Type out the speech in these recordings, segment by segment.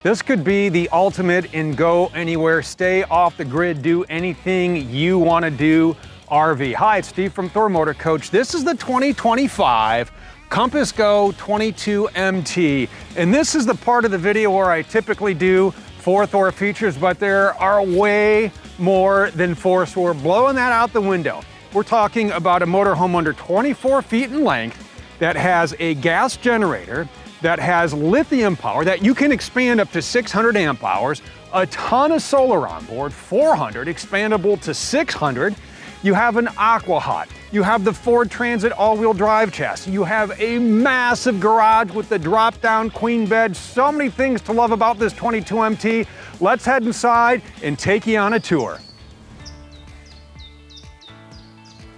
This could be the ultimate in go anywhere, stay off the grid, do anything you want to do RV. Hi, it's Steve from Thor Motor Coach. This is the 2025 Compass Go 22MT, and this is the part of the video where I typically do 4 Thor features, but there are way more than 4, so we're blowing that out the window. We're talking about a motorhome under 24 feet in length that has a gas generator, that has lithium power that you can expand up to 600 amp hours, a ton of solar on board, 400, expandable to 600. You have an aqua hot. You have the Ford Transit all-wheel drive chassis. You have a massive garage with the drop-down queen bed. So many things to love about this 22MT. Let's head inside and take you on a tour.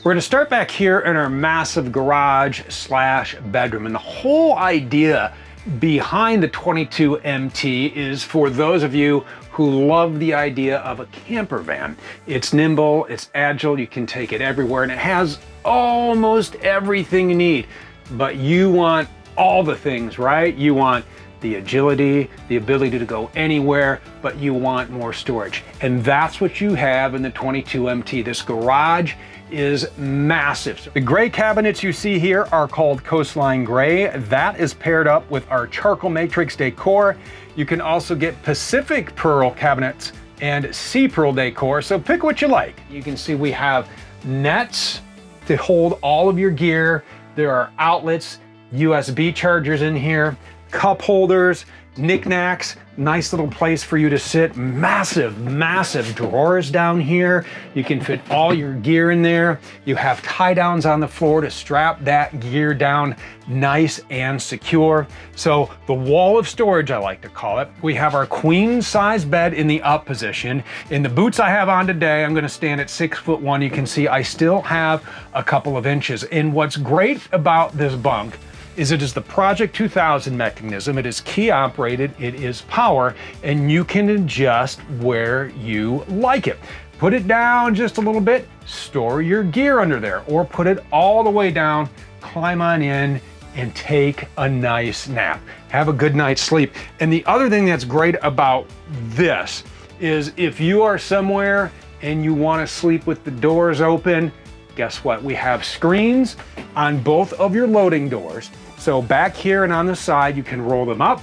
We're gonna start back here in our massive garage slash bedroom. And the whole idea behind the 22MT is for those of you who love the idea of a camper van. It's nimble, it's agile, you can take it everywhere, and it has almost everything you need. But you want all the things, right? You want the agility, the ability to go anywhere, but you want more storage. And that's what you have in the 22MT. This garage is massive. The gray cabinets you see here are called Coastline Gray. That is paired up with our charcoal matrix decor. You can also get Pacific Pearl cabinets and Sea Pearl decor, so pick what you like. You can see we have nets to hold all of your gear. There are outlets, USB chargers in here, cup holders, knickknacks, nice little place for you to sit. Massive, massive drawers down here. You can fit all your gear in there. You have tie downs on the floor to strap that gear down nice and secure. So the wall of storage, I like to call it. We have our queen size bed in the up position. In the boots I have on today, I'm gonna stand at 6'1". You can see I still have a couple of inches. And what's great about this bunk is it is the Project 2000 mechanism. It is key operated, it is power, and you can adjust where you like it. Put it down just a little bit, store your gear under there, or put it all the way down, climb on in, and take a nice nap. Have a good night's sleep. And the other thing that's great about this is if you are somewhere and you want to sleep with the doors open, guess what? We have screens on both of your loading doors. So back here and on the side, you can roll them up,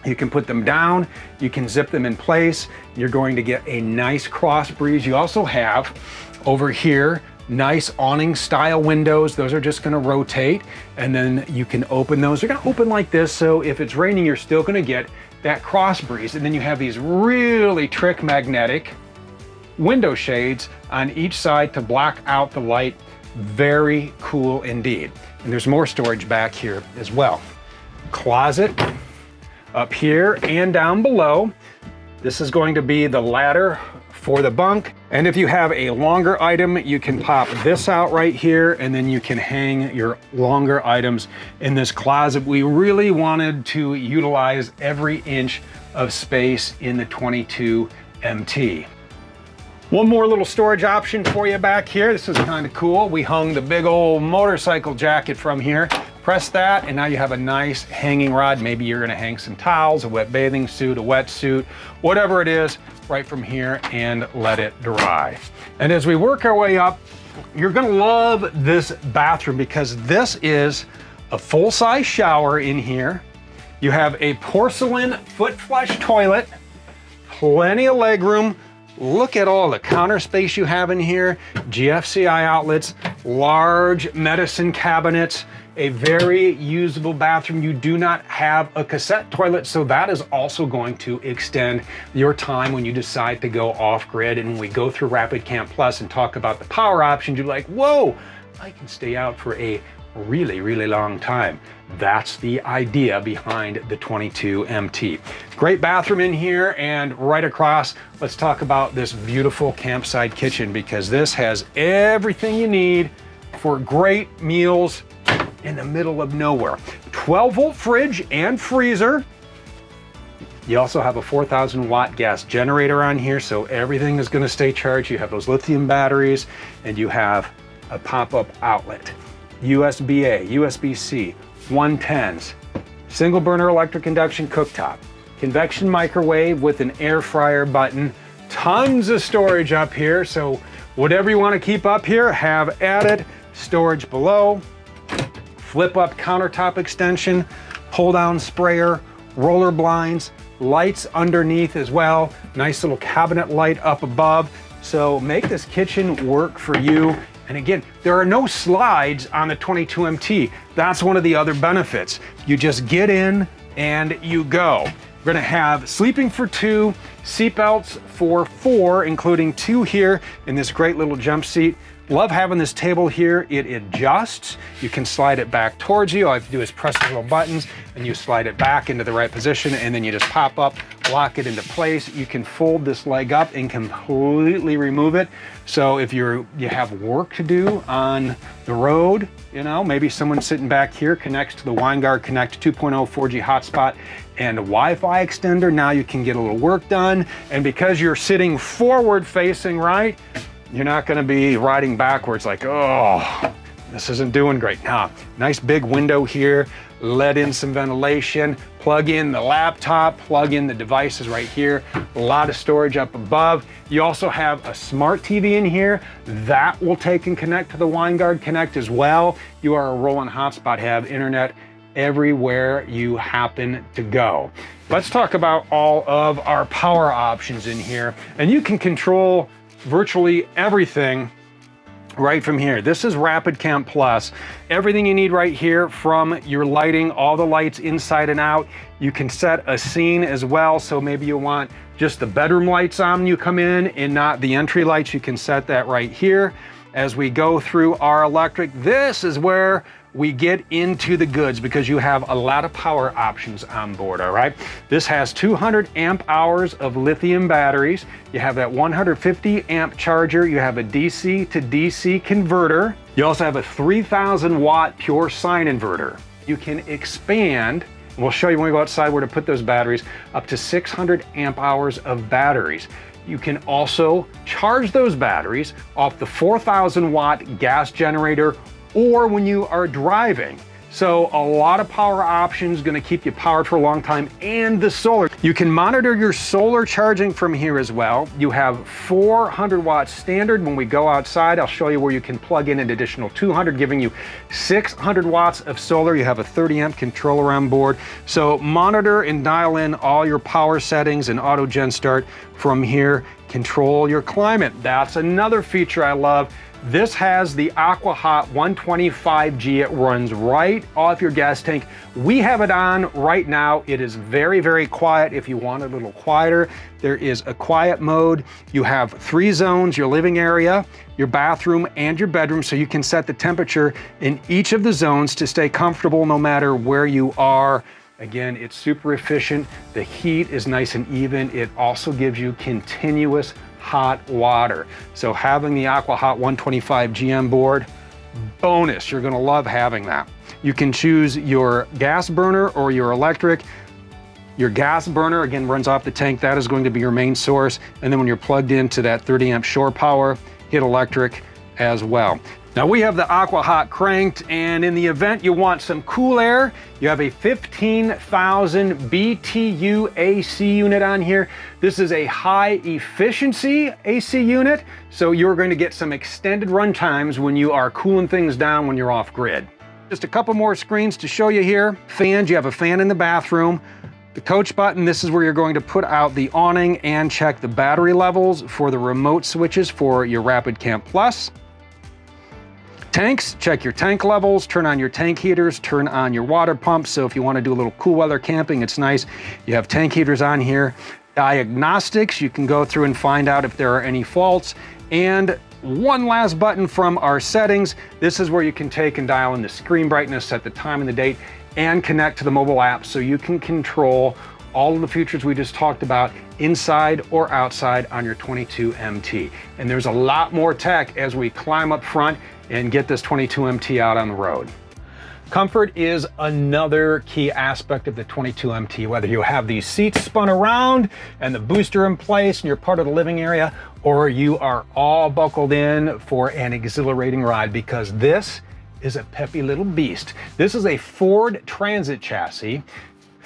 you can put them down, you can zip them in place. You're going to get a nice cross breeze. You also have over here, nice awning style windows. Those are just gonna rotate, and then you can open those. They're gonna open like this, so if it's raining, you're still gonna get that cross breeze. And then you have these really trick magnetic window shades on each side to block out the light. Very cool indeed. And there's more storage back here as well. Closet up here and down below. This is going to be the ladder for the bunk. And if you have a longer item, you can pop this out right here, and then you can hang your longer items in this closet. We really wanted to utilize every inch of space in the 22MT. One more little storage option for you back here. This is kind of cool. We hung the big old motorcycle jacket from here. Press that, and now you have a nice hanging rod. Maybe you're gonna hang some towels, a wet bathing suit, a wetsuit, whatever it is, right from here, and let it dry. And as we work our way up, you're gonna love this bathroom because this is a full-size shower in here. You have a porcelain foot flush toilet, plenty of leg room. Look at all the counter space you have in here, GFCI outlets, large medicine cabinets, a very usable bathroom. You do not have a cassette toilet, so that is also going to extend your time when you decide to go off grid. And when we go through Rapid Camp Plus and talk about the power options, you're like, whoa, I can stay out for a really, really long time. That's the idea behind the 22MT. Great bathroom in here, and right across, let's talk about this beautiful campsite kitchen, because this has everything you need for great meals in the middle of nowhere. 12-volt fridge and freezer. You also have a 4,000 watt gas generator on here, so everything is gonna stay charged. You have those lithium batteries, and you have a pop-up outlet. USB-A, USB-C, 110s, single burner electric induction cooktop, convection microwave with an air fryer button, tons of storage up here. So whatever you want to keep up here, have at it. Storage below, flip up countertop extension, pull down sprayer, roller blinds, lights underneath as well. Nice little cabinet light up above. So make this kitchen work for you. And again, there are no slides on the 22MT. That's one of the other benefits. You just get in and you go. We're gonna have sleeping for 2, seatbelts for 4, including 2 here in this great little jump seat. Love having this table here. It adjusts. You can slide it back towards you. All you have to do is press the little buttons and you slide it back into the right position, and then you just pop up, lock it into place. You can fold this leg up and completely remove it. So if you have work to do on the road, you know, maybe someone sitting back here connects to the Winegard Connect 2.0 4G hotspot and a Wi-Fi extender. Now you can get a little work done. And because you're sitting forward facing, right, you're not gonna be riding backwards like, oh, this isn't doing great. Now, nice big window here, let in some ventilation, plug in the laptop, plug in the devices right here, a lot of storage up above. You also have a smart TV in here that will take and connect to the Winegard Connect as well. You are a rolling hotspot, have internet everywhere you happen to go. Let's talk about all of our power options in here, and you can control virtually everything right from here. This is Rapid Camp Plus. Everything you need right here, from your lighting, all the lights inside and out. You can set a scene as well. So maybe you want just the bedroom lights on when you come in and not the entry lights. You can set that right here. As we go through our electric, this is where we get into the goods, because you have a lot of power options on board, all right? This has 200 amp hours of lithium batteries. You have that 150 amp charger. You have a DC to DC converter. You also have a 3000 watt pure sine inverter. You can expand, and we'll show you when we go outside where to put those batteries, up to 600 amp hours of batteries. You can also charge those batteries off the 4000 watt gas generator or when you are driving. So a lot of power options, gonna keep you powered for a long time. And the solar, you can monitor your solar charging from here as well. You have 400 watts standard. When we go outside, I'll show you where you can plug in an additional 200, giving you 600 watts of solar. You have a 30 amp controller on board. So monitor and dial in all your power settings and auto gen start from here. Control your climate. That's another feature I love. This has the Aqua Hot 125G. It runs right off your gas tank. We have it on right now. It is very, very quiet. If you want it a little quieter, there is a quiet mode. You have 3 zones: your living area, your bathroom, and your bedroom. So you can set the temperature in each of the zones to stay comfortable no matter where you are. Again, it's super efficient. The heat is nice and even. It also gives you continuous hot water. So having the Aqua Hot 125G on board, bonus. You're gonna love having that. You can choose your gas burner or your electric. Your gas burner, again, runs off the tank. That is going to be your main source. And then when you're plugged into that 30 amp shore power, hit electric as well. Now we have the Aqua Hot cranked, and in the event you want some cool air, you have a 15,000 BTU AC unit on here. This is a high efficiency AC unit, so you're going to get some extended run times when you are cooling things down when you're off grid. Just a couple more screens to show you here. Fans, you have a fan in the bathroom. The coach button, this is where you're going to put out the awning and check the battery levels for the remote switches for your Rapid Camp Plus. Tanks, check your tank levels, turn on your tank heaters, turn on your water pumps. So if you want to do a little cool weather camping, it's nice. You have tank heaters on here. Diagnostics, you can go through and find out if there are any faults. And one last button from our settings. This is where you can take and dial in the screen brightness, set the time and the date, and connect to the mobile app so you can control all of the features we just talked about inside or outside on your 22MT. And there's a lot more tech as we climb up front and get this 22MT out on the road. Comfort is another key aspect of the 22MT. Whether you have these seats spun around and the booster in place and you're part of the living area, or you are all buckled in for an exhilarating ride, because this is a peppy little beast. This is a Ford Transit chassis,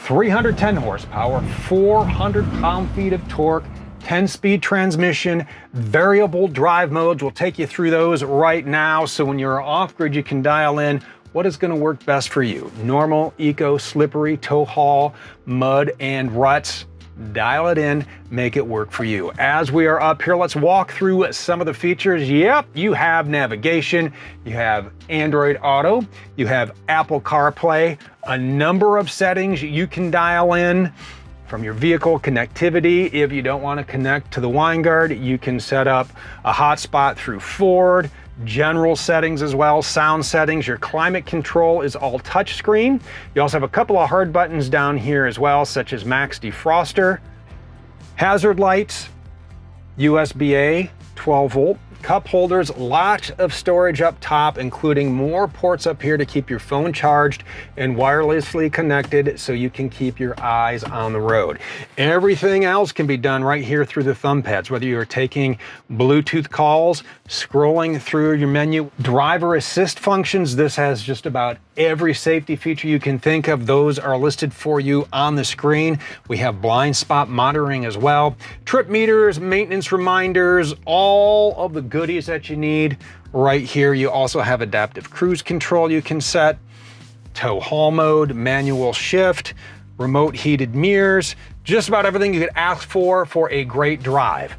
310 horsepower, 400 pound-feet of torque, 10-speed transmission, variable drive modes. We'll take you through those right now. So when you're off-grid, you can dial in what is going to work best for you. Normal, eco, slippery, tow haul, mud, and ruts. Dial it in, make it work for you. As we are up here, let's walk through some of the features. Yep, you have navigation, you have Android Auto, you have Apple CarPlay, a number of settings you can dial in from your vehicle connectivity. If you don't want to connect to the Winegard, you can set up a hotspot through Ford. General settings as well, sound settings. Your climate control is all touchscreen. You also have a couple of hard buttons down here as well, such as max defroster, hazard lights, USB-A, 12-volt, cup holders, lots of storage up top, including more ports up here to keep your phone charged and wirelessly connected so you can keep your eyes on the road. Everything else can be done right here through the thumb pads, whether you're taking Bluetooth calls, scrolling through your menu. Driver assist functions, this has just about every safety feature you can think of. Those are listed for you on the screen. We have blind spot monitoring as well, trip meters, maintenance reminders, all of the goodies that you need right here. You also have adaptive cruise control you can set, tow haul mode, manual shift, remote heated mirrors, just about everything you could ask for a great drive.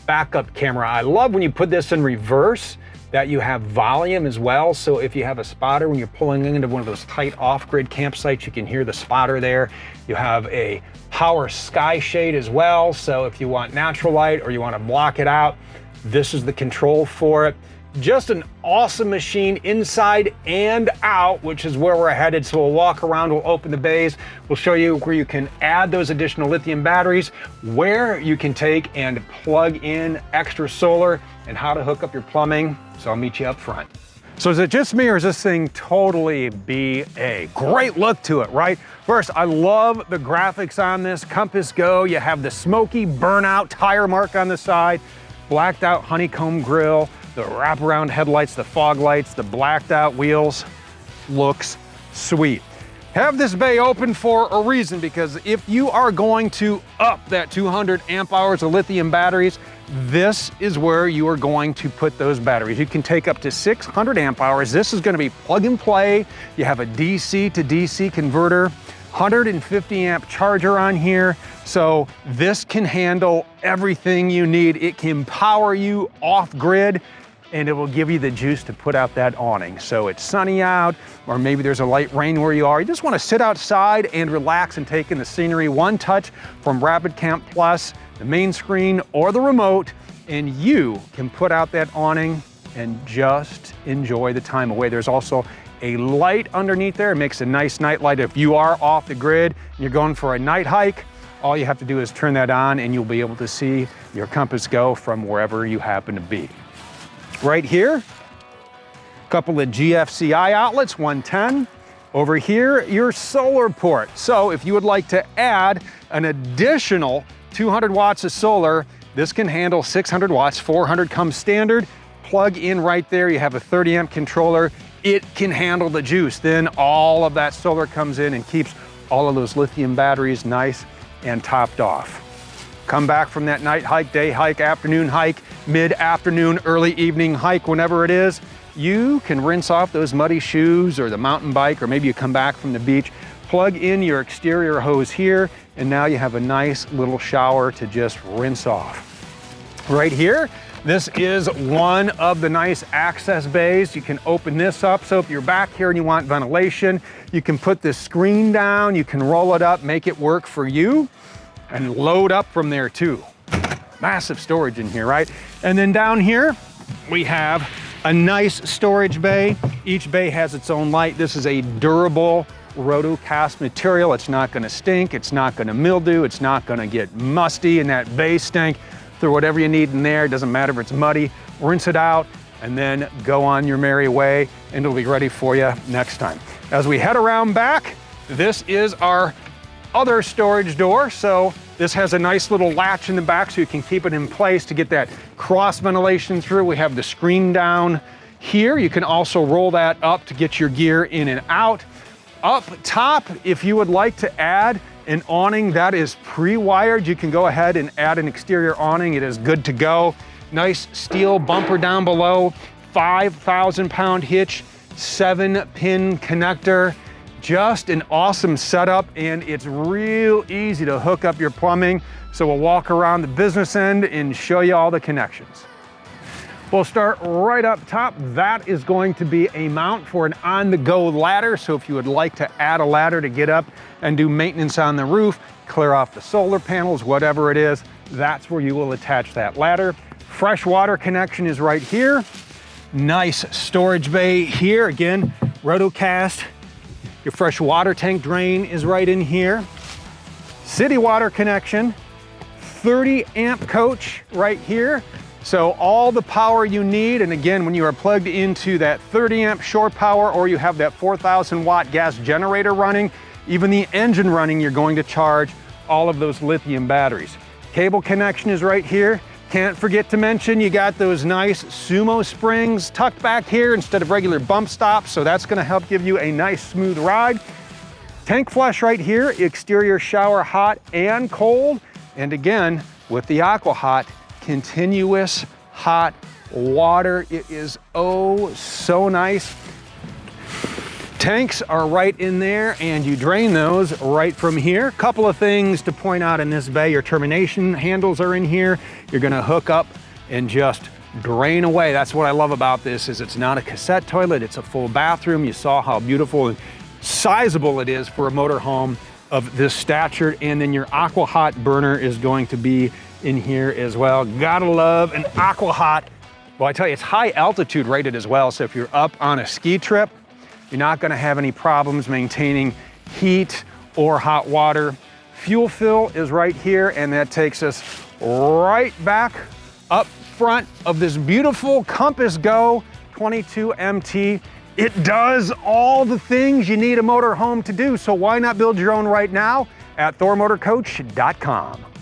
Backup camera. I love when you put this in reverse that you have volume as well. So if you have a spotter when you're pulling into one of those tight off-grid campsites, you can hear the spotter there. You have a power sky shade as well. So if you want natural light or you want to block it out, this is the control for it. Just an awesome machine inside and out, which is where we're headed. So we'll walk around, we'll open the bays, we'll show you where you can add those additional lithium batteries, where you can take and plug in extra solar, and how to hook up your plumbing. So I'll meet you up front. So is it just me, or is this thing totally BA? Great look to it, right? First, I love the graphics on this. Compass Go, you have the smoky burnout tire mark on the side, blacked out honeycomb grille, the wraparound headlights, the fog lights, the blacked out wheels. Looks sweet. Have this bay open for a reason, because if you are going to up that 200 amp hours of lithium batteries, this is where you are going to put those batteries. You can take up to 600 amp hours. This is going to be plug and play. You have a DC to DC converter, 150 amp charger on here. So this can handle everything you need. It can power you off grid, and it will give you the juice to put out that awning. So it's sunny out, or maybe there's a light rain where you are. You just want to sit outside and relax and take in the scenery. One touch from Rapid Camp Plus, the main screen or the remote, and you can put out that awning and just enjoy the time away. There's also a light underneath there. It makes a nice night light. If you are off the grid and you're going for a night hike, all you have to do is turn that on and you'll be able to see your Compass Go from wherever you happen to be. Right here, a couple of GFCI outlets, 110. Over here, your solar port. So if you would like to add an additional 200 watts of solar, this can handle 600 watts, 400 comes standard. Plug in right there, you have a 30 amp controller. It can handle the juice. Then all of that solar comes in and keeps all of those lithium batteries nice and topped off. Come back from that night hike, day hike, afternoon hike, mid-afternoon, early evening hike, whenever it is, you can rinse off those muddy shoes or the mountain bike, or maybe you come back from the beach, plug in your exterior hose here, and now you have a nice little shower to just rinse off. Right here, this is one of the nice access bays. You can open this up. So if you're back here and you want ventilation, you can put this screen down, you can roll it up, make it work for you, and load up from there too. Massive storage in here, right? And then down here, we have a nice storage bay. Each bay has its own light. This is a durable rotocast material. It's not gonna stink, it's not gonna mildew, it's not gonna get musty in that bay stink. Throw whatever you need in there, it doesn't matter if it's muddy, rinse it out, and then go on your merry way, and it'll be ready for you next time. As we head around back, this is our other storage door. So this has a nice little latch in the back so you can keep it in place to get that cross ventilation through. We have the screen down here. You can also roll that up to get your gear in and out. Up top, if you would like to add an awning that is pre-wired, you can go ahead and add an exterior awning. It is good to go. Nice steel bumper down below, 5,000-pound hitch, 7-pin connector. Just an awesome setup, and it's real easy to hook up your plumbing. So we'll walk around the business end and show you all the connections. We'll start right up top. That is going to be a mount for an on-the-go ladder. So if you would like to add a ladder to get up and do maintenance on the roof, clear off the solar panels, whatever it is, that's where you will attach that ladder. Fresh water connection is right here. Nice storage bay here. Again, rotocast. Your fresh water tank drain is right in here. City water connection. 30 amp coach right here. So all the power you need, and again, when you are plugged into that 30 amp shore power or you have that 4,000 watt gas generator running, even the engine running, you're going to charge all of those lithium batteries. Cable connection is right here. Can't forget to mention you got those nice sumo springs tucked back here instead of regular bump stops, so that's gonna help give you a nice smooth ride. Tank flush right here, exterior shower hot and cold. And again, with the AquaHot, continuous hot water. It is oh so nice. Tanks are right in there and you drain those right from here. Couple of things to point out in this bay. Your termination handles are in here. You're gonna hook up and just drain away. That's what I love about this, is it's not a cassette toilet, it's a full bathroom. You saw how beautiful and sizable it is for a motorhome of this stature. And then your AquaHot burner is going to be in here as well. Gotta love an AquaHot. Well, I tell you, it's high altitude rated as well. So if you're up on a ski trip, you're not gonna have any problems maintaining heat or hot water. Fuel fill is right here, and that takes us right back up front of this beautiful Compass Go 22 MT. It does all the things you need a motorhome to do, so why not build your own right now at thormotorcoach.com.